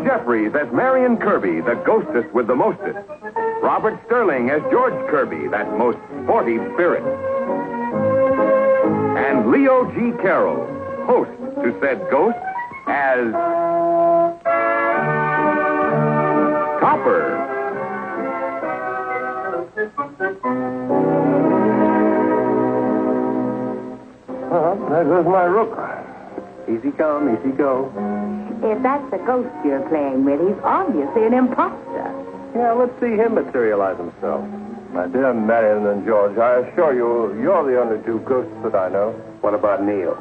Jeffries as Marion Kirby, the ghostess with the mostest. Robert Sterling as George Kirby, that most sporty spirit. And Leo G. Carroll, host to said ghost, as Copper. There goes my rook. Easy come, easy go. If that's the ghost you're playing with, he's obviously an imposter. Yeah, let's see him materialize himself. My dear Marion and George, I assure you, you're the only two ghosts that I know. What about Neil?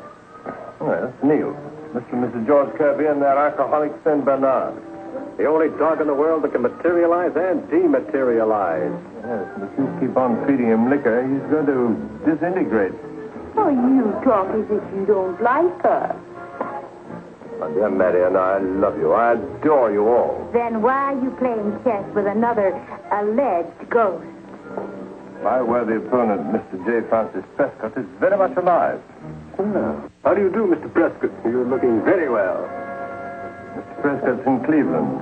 Yes, Neil. Mr. and Mrs. George Kirby and their alcoholic St. Bernard. The only dog in the world that can materialize and dematerialize. Yes, but you keep on feeding him liquor, he's going to disintegrate. Oh, you talk as if you don't like her. My dear Marion, I love you. I adore you all. Then why are you playing chess with another alleged ghost? My worthy opponent, Mr. J. Francis Prescott, is very much alive. How do you do, Mr. Prescott? You're looking very well. Mr. Prescott's in Cleveland.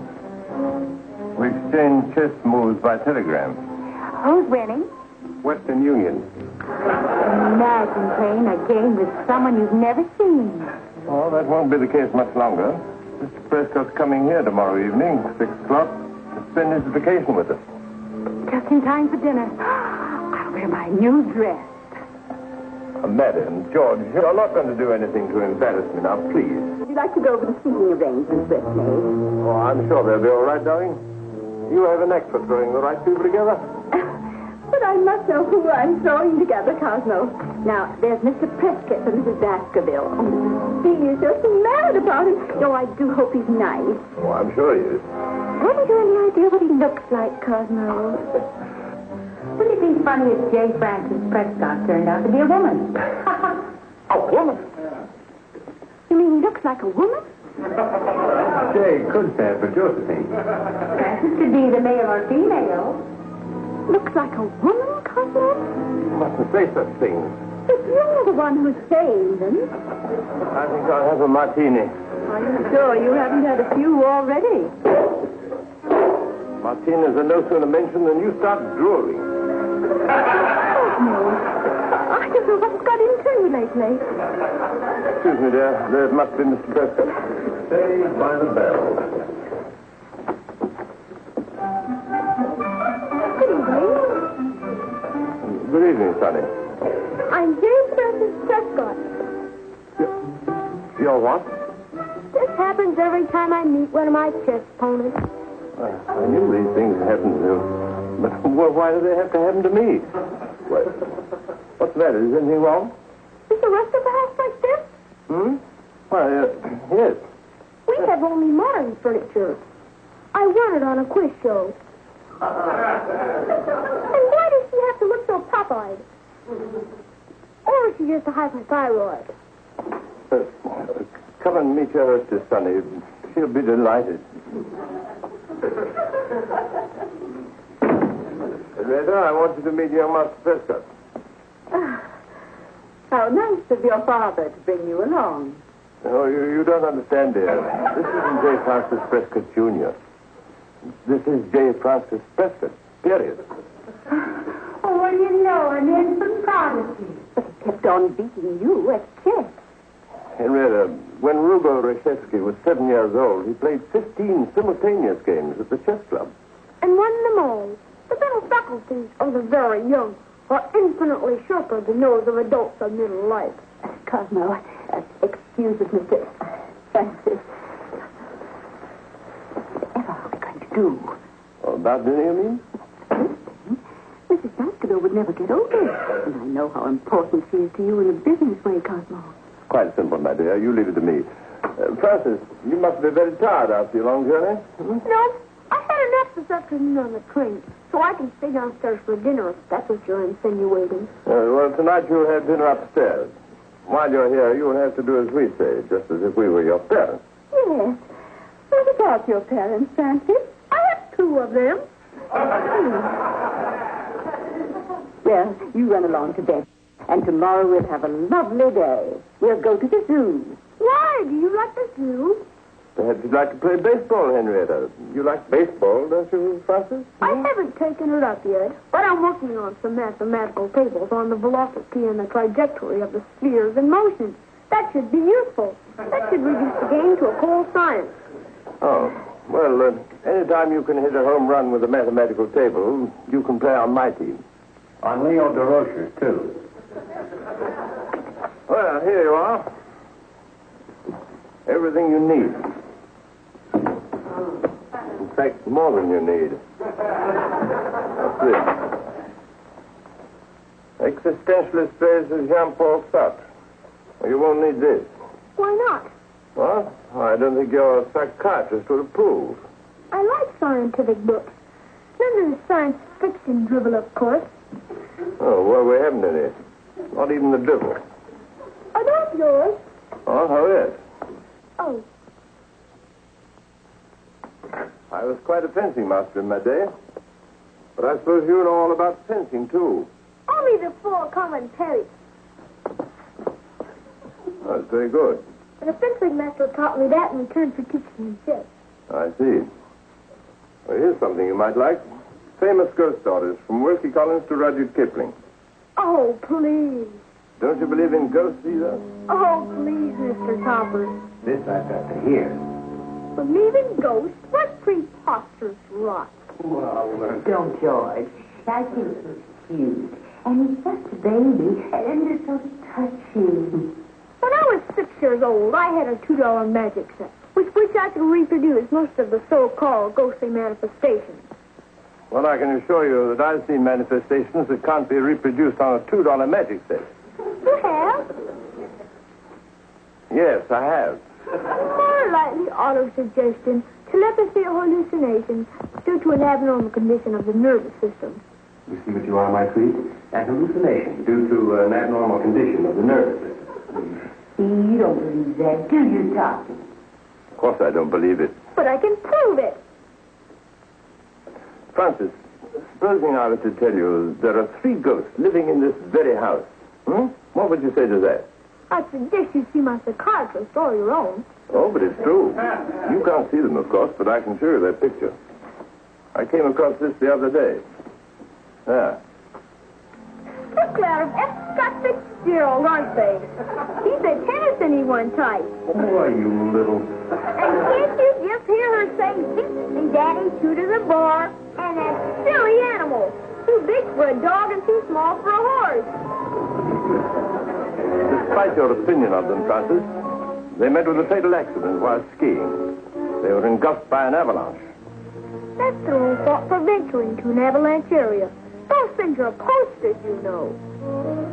We exchange chess moves by telegram. Who's winning? Western Union. Imagine playing a game with someone you've never seen. Oh, that won't be the case much longer. Mr. Prescott's coming here tomorrow evening, 6 o'clock, to spend his vacation with us. Just in time for dinner. I'll wear my new dress. Madam, George, you're not going to do anything to embarrass me now, please. Would you like to go over the seating arrangements with me? Oh, I'm sure they'll be all right, darling. You have an knack for throwing the right people together. But I must know who I'm throwing together, Cosmo. Now, there's Mr. Prescott and Mrs. Baskerville. He is just mad about him. No, I do hope he's nice. Oh, I'm sure he is. Haven't you any idea what he looks like, Cosmo? Wouldn't it be funny if J. Francis Prescott turned out to be a woman? A woman? You mean he looks like a woman? Jay could stand for Josephine. Francis could be the male or female. Looks like a woman, Cosmo? You mustn't say such things. But you're the one who's saying them. I think I'll have a martini. Are you sure you haven't had a few already? Martina's are no sooner mentioned than you start drooling. No. I don't know what's got into you lately. Excuse me, dear. There must be Mr. Prescott. Saved by the bell. Good evening. Good evening, Sonny. I'm James Francis Prescott. You're what? This happens every time I meet one of my chess opponents. I knew these things happened to him. But well, why do they have to happen to me? What's the matter? Is anything wrong? Is the rest of the house like this? Why, yes. We have only modern furniture. I won it on a quiz show. And why does she have to look so pop-eyed? Or is she just a hypothyroid? Come and meet your hostess, Sonny. She'll be delighted. Rita, I want you to meet young Master Prescott. How nice of your father to bring you along. Oh, you don't understand, dear. This isn't J. Francis Prescott, Jr. This is J. Francis Prescott, period. Oh, well, you know, an infant prodigy. But he kept on beating you at chess. Henrietta, when Rugo Reshevsky was 7 years old, he played 15 simultaneous games at the chess club. And won them all. The mental faculties of the very young are infinitely sharper than those of adults of middle life. Cosmo, excuse us, Mr. Francis. Whatever are we going to do? About dinner, you mean? Mrs. Baskerville would never get over it. And I know how important she is to you in a business way, Cosmo. Quite simple, my dear. You leave it to me. Francis, you must be very tired after your long journey. No, I had enough this afternoon on the train, so I can stay downstairs for dinner if that's what you're insinuating. Well, tonight you'll have dinner upstairs. While you're here, you'll have to do as we say, just as if we were your parents. Yes. What about your parents, Francis? I have 2 of them. Well, you run along to bed. And tomorrow we'll have a lovely day. We'll go to the zoo. Why? Do you like the zoo? They perhaps you'd like to play baseball, Henrietta. You like baseball, don't you, Francis? I haven't taken it up yet, but I'm working on some mathematical tables on the velocity and the trajectory of the spheres in motion. That should be useful. That should reduce the game to a cold science. Oh, well, anytime you can hit a home run with a mathematical table, you can play on my team. On Leo DeRocher's, too. Well, here you are. Everything you need. In fact, more than you need. What's this? Existentialist phrase of Jean-Paul Sartre. Well, you won't need this. Why not? Well, I don't think your psychiatrist would approve. I like scientific books. None of the science fiction drivel, of course. Oh, well, we haven't any. Not even the drivel. Are those yours? Oh, how is? Oh. I was quite a fencing master in my day. But I suppose you know all about fencing, too. Only the four common parries. That's very good. And a fencing master taught me that in return for teaching me chess. I see. Well, here's something you might like. Famous ghost stories from Wilkie Collins to Rudyard Kipling. Oh, please. Don't you believe in ghosts either? Oh, please, Mr. Topper. This I've got to hear. Believe in ghosts? What preposterous rot. Well, Don't, George. I think he's cute. And he's just a baby. And it's so touching. When I was 6 years old, I had a $2 magic set, with which I could reproduce most of the so-called ghostly manifestations. Well, I can assure you that I've seen manifestations that can't be reproduced on a $2 magic set. You have? Yes, I have. More likely autosuggestion, telepathy, or hallucinations due to an abnormal condition of the nervous system. you see what you are, my sweet? An hallucination due to an abnormal condition of the nervous system. See, you don't believe that, do you, Doctor? Of course I don't believe it. But I can prove it. Francis, supposing I were to tell you there are 3 ghosts living in this very house. What would you say to that? I'd suggest you see my psychiatrist or your own. Oh, but it's true. You can't see them, of course, but I can show you their picture. I came across this the other day. There. Look out of F. Scott Fitzgerald, aren't they? He said Tennyson he one type. Oh, you little... And can't you just hear her say, "Beat Daddy, two to the bar," and that silly animal, too big for a dog and too small for a horse. Despite your opinion of them, Francis, they met with a fatal accident while skiing. They were engulfed by an avalanche. That's the whole thought for venturing to an avalanche area. Those things are posters, you know.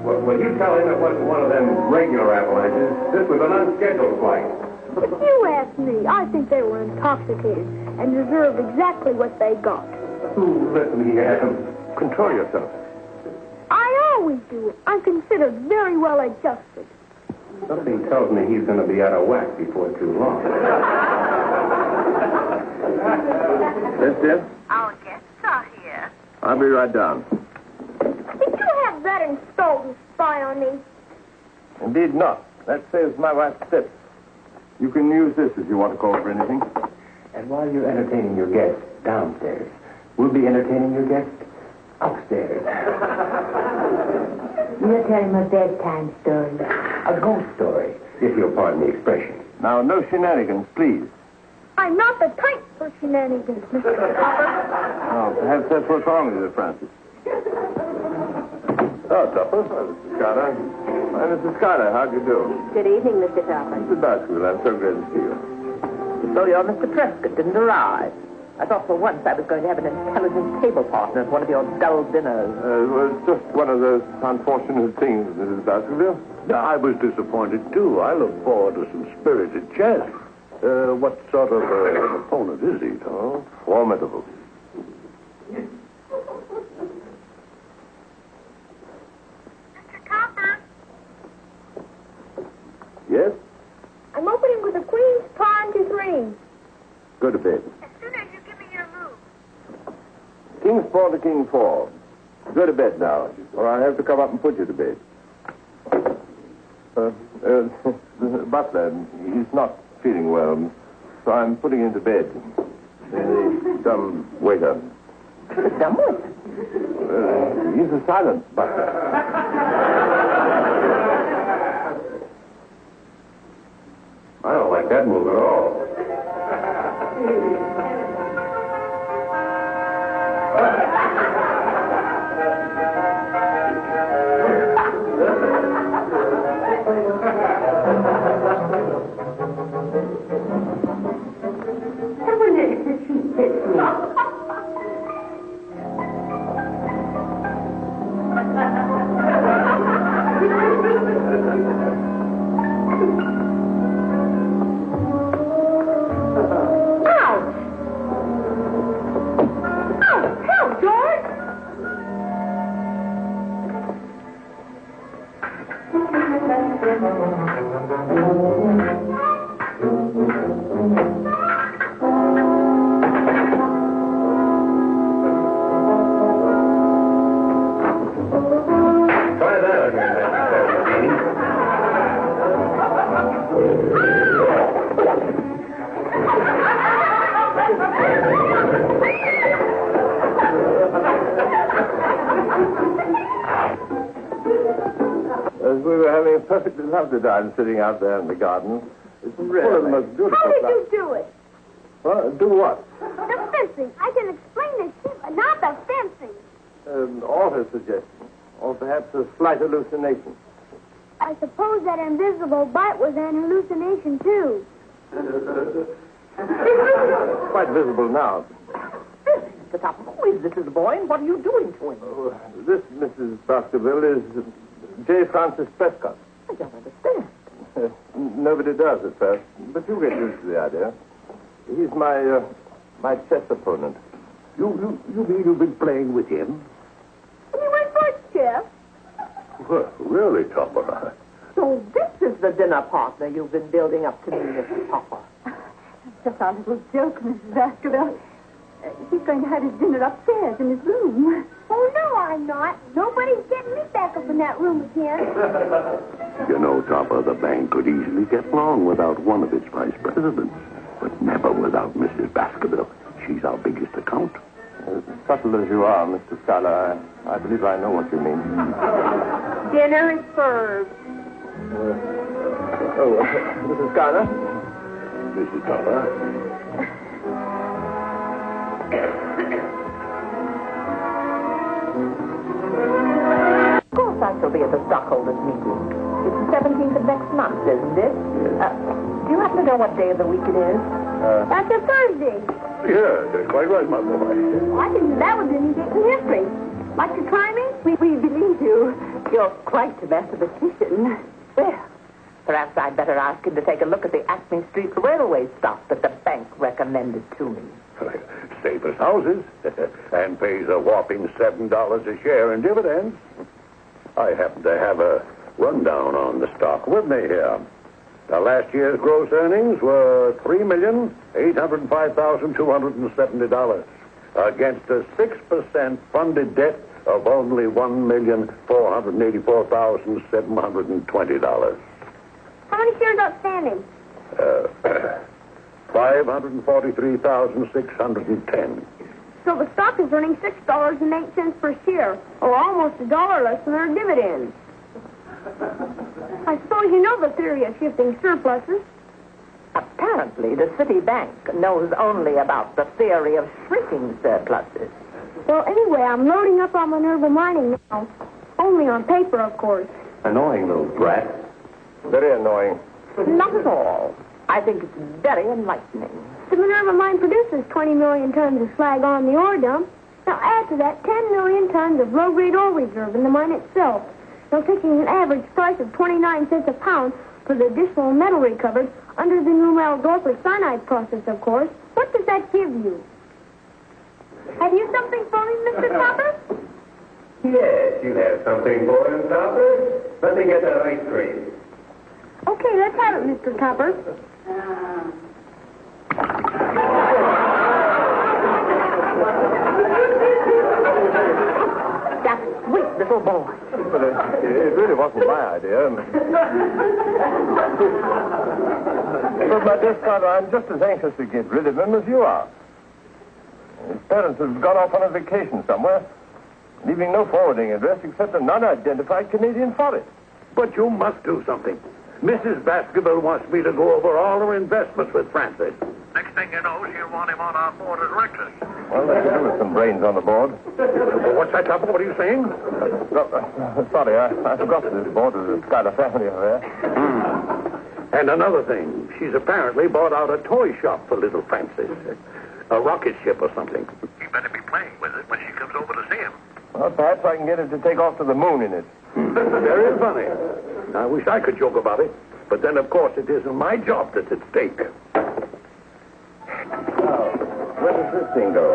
Well, you tell him it wasn't one of them regular avalanches. This was an unscheduled flight. If you ask me, I think they were intoxicated and deserved exactly what they got. Ooh, let me have him. Control yourself. I always do. I'm considered very well adjusted. Something tells me he's going to be out of whack before too long. Yes, dear? Our guests are here. I'll be right down. Did you have that installed to spy on me? Indeed not. That saves my wife's steps. You can use this if you want to call for anything. And while you're entertaining your guests downstairs, we'll be entertaining your guests upstairs. You'll tell him a bedtime story. A ghost story, if you'll pardon the expression. Now, no shenanigans, please. I'm not the type for shenanigans, Mr. Topper. Oh, perhaps that's what's wrong with you, Francis. Oh, Topper. Mrs. Carter. Hi, Mrs. Carter. How'd you do? Good evening, Mr. Topper. Mr. Baskerville, I'm so glad to see you. So your Mr. Prescott didn't arrive. I thought for once I was going to have an intelligent table partner at one of your dull dinners. Well, it's just one of those unfortunate things, Mrs. Baskerville. I was disappointed, too. I look forward to some spirited chess. What sort of an opponent is he, Tom? Oh, formidable. Mr. Topper, Yes? I'm opening with a queen's pawn to 3. Go to bed. as soon as you give me your move. King's 4 to King 4. Go to bed now, or I'll have to come up and put you to bed. Butler, he's not feeling well. I'm putting him to bed. The dumb waiter. The dumb waiter? He's a silent butler. I don't like that move at all. I wonder if she fits me. Try that again, As we were having a perfectly lovely time sitting out there in the garden, it's full of the most beautiful How did flowers. you do it? Do what? The fencing. I can explain the sheep, but not the fencing. Alter suggestion. Or perhaps a slight hallucination. I suppose that invisible bite was an hallucination, too. Quite visible now. Mr. Topper, who is this little boy, and what are you doing to him? This, Mrs. Baskerville, is J. Francis Prescott. I don't understand. Nobody does at first, but you get used to the idea. He's my chess opponent. You mean you've been playing with him? You went first, Chef. Well, really, Topper. So this is the dinner partner you've been building up to me, Mrs. Topper. Just our little joke, Mrs. Baskerville. He's going to have his dinner upstairs in his room. Oh, no, I'm not. Nobody's getting me back up in that room again. You know, Topper, the bank could easily get along without one of its vice presidents, but never without Mrs. Baskerville. She's our biggest account. Subtle as you are, Mr. Schuyler, I believe I know what you mean. Dinner is served. Mrs. Schuyler? Mrs. Topper? Of course I shall be at the stockholders' meeting. It's the 17th of next month, isn't it? Do you happen to know what day of the week it is? That's a Thursday. Yeah, that's quite right, my boy. I think that was any date in history. Like to try me? We believe you. You're quite a mathematician. Well, perhaps I'd better ask him to take a look at the Acme Street Railway stop that the bank recommended to me. Safe as houses, and pays a whopping $7 a share in dividends. I happen to have a rundown on the stock with me here. Now, last year's gross earnings were $3,805,270 against a 6% funded debt of only $1,484,720. How many shares outstanding? 543,610. So the stock is earning $6.08 per share, or almost $1 less than our dividends. I suppose you know the theory of shifting surpluses. Apparently, the city bank knows only about the theory of shrinking surpluses. Well, anyway, I'm loading up on Minerva Mining now. Only on paper, of course. Annoying little brat. Very annoying. Not at all. I think it's very enlightening. The Minerva Mine produces 20 million tons of slag on the ore dump. Now add to that 10 million tons of low-grade ore reserve in the mine itself. Now taking an average price of 29 cents a pound for the additional metal recovered under the new Maldorfer cyanide process, of course. What does that give you? Have you something for me, Mr. Topper? Yes, you have something for him, Topper. Let me get that ice cream. Okay, let's have it, Mr. Topper. That sweet little boy. But It really wasn't my idea. But, my dear father, I'm just as anxious to get rid of him as you are. His parents have gone off on a vacation somewhere, leaving no forwarding address except an unidentified Canadian forest. But you must do something. Mrs. Baskerville wants me to go over all her investments with Francis. Next thing you know, she'll want him on our board of directors. Well, they could do with some brains on the board. What's that, Tupper? What are you saying? Sorry, I forgot this board was a Schuyler family affair. And another thing, she's apparently bought out a toy shop for little Francis. A rocket ship or something. He better be playing with it when she comes over to see him. Well, perhaps I can get him to take off to the moon in it. Very funny. I wish I could joke about it. But then, of course, it isn't my job that's at stake. Now, where does this thing go?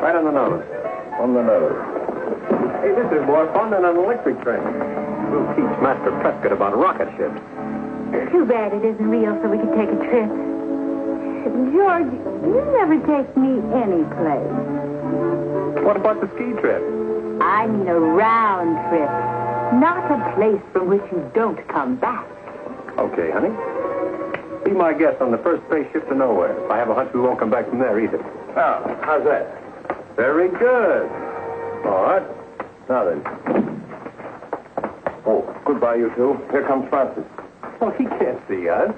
Right on the nose. On the nose. Hey, this is more fun than an electric train. We'll teach Master Prescott about rocket ships. Too bad it isn't real so we can take a trip. George, you never take me any place. What about the ski trip? I mean a round trip, not a place from which you don't come back. Okay, honey. Be my guest on the first spaceship to nowhere. I have a hunch we won't come back from there either. Now, how's that? Very good. All right. Now then. Oh, goodbye, you two. Here comes Francis. Well, he can't see us.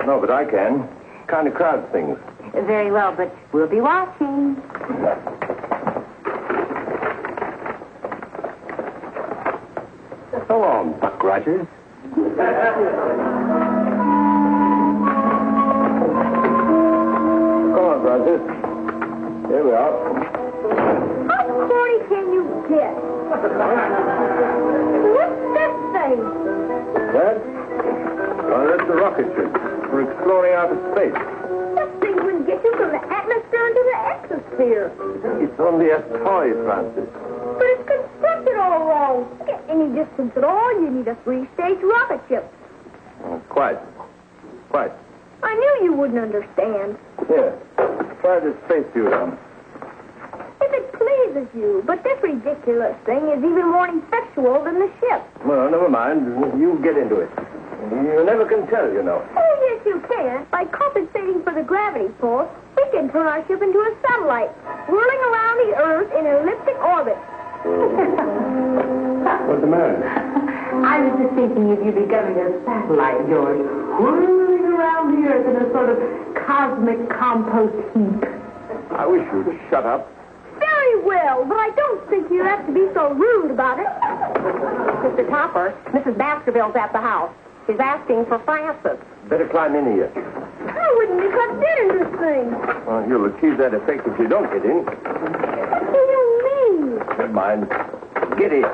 No, but I can. Kind of crowds things. Very well, but we'll be watching. So long, Buck Rogers. Come on, Francis. Here we are. How corny can you get? What's this thing? That? Well, that's the rocket ship. We're exploring outer space. This thing wouldn't get you from the atmosphere into the exosphere. It's only a toy, Francis. But it's constructed all wrong. To get any distance at all, you need a three-stage rocket ship. Quite. I knew you wouldn't understand. Here. Try this spacesuit on. If it pleases you, but this ridiculous thing is even more effectual than the ship. Well, never mind. You get into it. You never can tell, you know. Oh, yes, you can. By compensating for the gravity pull, we can turn our ship into a satellite, whirling around the Earth in elliptic orbit. What's the matter? I was just thinking of you becoming a satellite, George, whirling around the Earth in a sort of cosmic compost heap. I wish you'd shut up. Very well, but I don't think you have to be so rude about it. Mr. Topper, Mrs. Baskerville's at the house. She's asking for Francis. Better climb in here. I wouldn't be cut dead in this thing. Well, you'll achieve that effect if you don't get in. What do you mean? Never mind. Get in.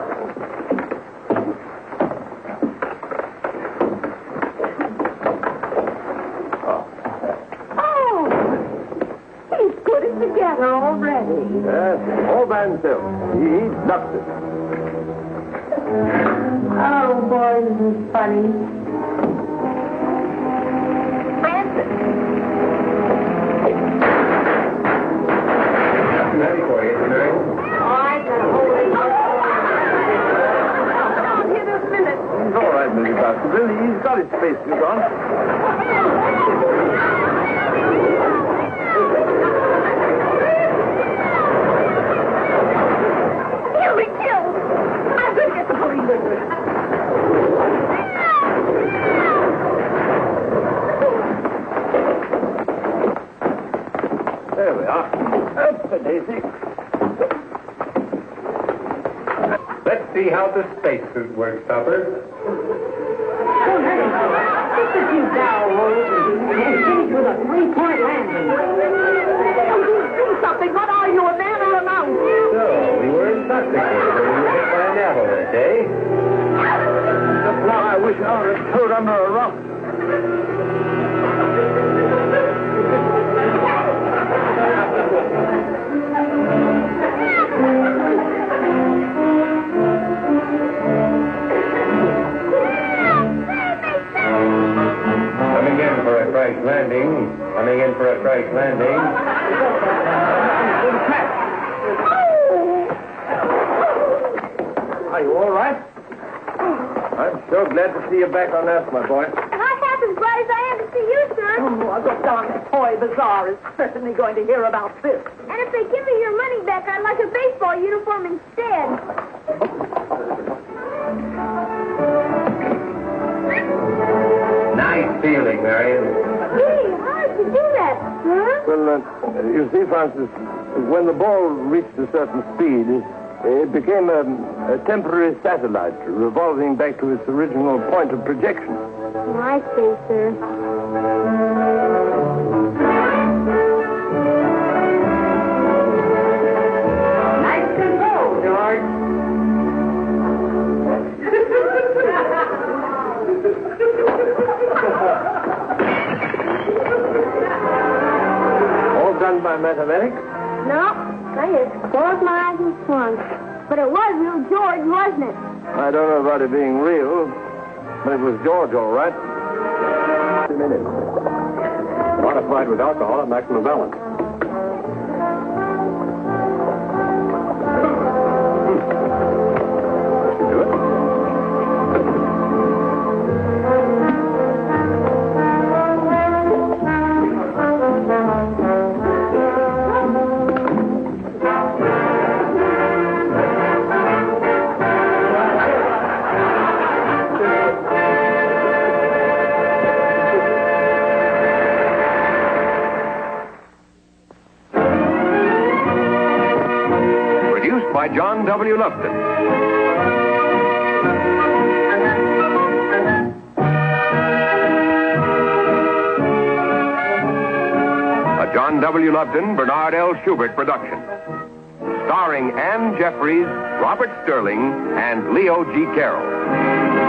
Oh, he's put it together already. Yes, all by himself. He ducks it. Oh, boy, this is funny. Francis. Ready for you, Mary. All right, then hold it. Come on, here this minute. He's all right, Mrs. Baskerville. He's got his spacesuit on. He'll be killed. I'm going to get the police. There we are. Up the daisy. Let's see how the spacesuit works, Topper. Look at you, Darrow. Finish with a three-point landing. Do something. What are you, a man or a mouse? So, we were intoxicated when we were hit by an avalanche, eh? Just now I wish I was thrown under a rock. Coming in for a crash landing. Coming in for a crash landing. Are you all right? I'm so glad to see you back on Earth, my boy. And I'm half as glad as I am to see you, sir. Oh, a good darn toy bazaar is certainly going to hear about this. And if they give me your money back, I'd like a baseball uniform instead. Nice feeling, Marion. Gee, how did you do that, sir? Well, you see, Francis, when the ball reached a certain speed, it became a temporary satellite revolving back to its original point of projection. Oh, I see, sir. Nice control, George. All done by mathematics? No, I just closed my eyes and swung. But it was real George, wasn't it? I don't know about it being real, but it was George, all right. 2 minutes. Modified with alcohol at maximum balance. Do it. Produced by John W. Lufton. A John W. Lufton, Bernard L. Schubert production. Starring Ann Jeffries, Robert Sterling, and Leo G. Carroll.